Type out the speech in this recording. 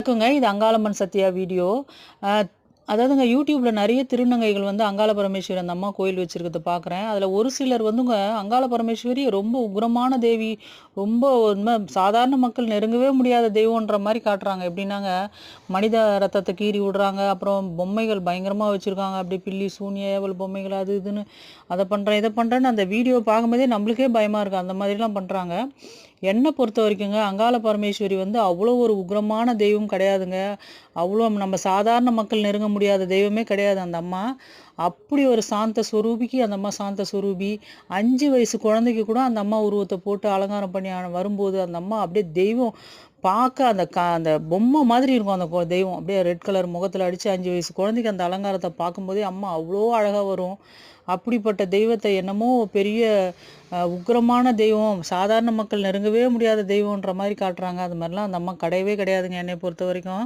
இருக்குங்க. இது அங்காளம்மன் சத்யா வீடியோ. அ அதாவதுங்க யூடியூப்ல நெறைய திருநங்கைகள் வந்து அங்காள பரமேஸ்வரி அந்த அம்மா கோயில் வச்சிருக்கிறத பார்க்குறேன். அதில ஒரு சிலர் வந்துங்க அங்காள பரமேஸ்வரி ரொம்ப உக்ரமான தேவி, ரொம்ப சாதாரண மக்கள் நெருங்கவே முடியாத தெய்வம்ன்ற மாரி காட்டுறாங்க. எப்படின்னாங்க, மனித ரத்தத்த கீறி விடுறாங்க. அப்புறம் பொம்மைகள் பயங்கரமா வச்சிருக்காங்க. அப்படியே பில்லி, சூனிய, ஏவல் பொம்மைகள் அது இதுன்னு அத பண்றேன், இத பண்றேன்னு அந்த வீடியோ பார்க்கும்போதே நம்மளுக்கே பயமா இருக்கு. அந்த மாதிரிலாம் பண்றாங்க. என்ன பொறுத்தவரைக்குங்க, அங்காள பரமேஸ்வரி வந்து அவ்வளோ ஒரு உக்ரமான தெய்வம் கிடையாதுங்க. அவ்வளோ நம்ம சாதாரண மக்கள் நெருங்க முடியாத தெய்வமே கிடையாது அந்த அம்மா. அப்படி ஒரு சாந்த சொரூபிக்கு அந்த அம்மா சாந்த சொரூபி. 5 வயசு குழந்தைக்கு கூட அந்த அம்மா உருவத்த போட்டு அலங்காரம் பண்ணி வரும்போது, அந்த அம்மா அப்படியே தெய்வம் பார்க்க அந்த பொம்மை மாதிரி இருக்கும் அந்த தெய்வம். அப்படியே ரெட் கலர் முகத்தில அடிச்சு 5 வயசு குழந்தைக்கு அந்த அலங்காரத்த பார்க்கும்போதே அம்மா அவ்வளோ அழகா வரும். அப்படிப்பட்ட தெய்வத்த என்னமோ பெரிய உக்கிரமான தெய்வம், சாதாரண மக்கள் நெருங்கவே முடியாத தெய்வம்ன்ற மாரி காட்டுறாங்க. அது மாரிலாம் அந்த அம்மா கிடையவே கிடையாதுங்க என்னைய பொறுத்தவரைக்கும்.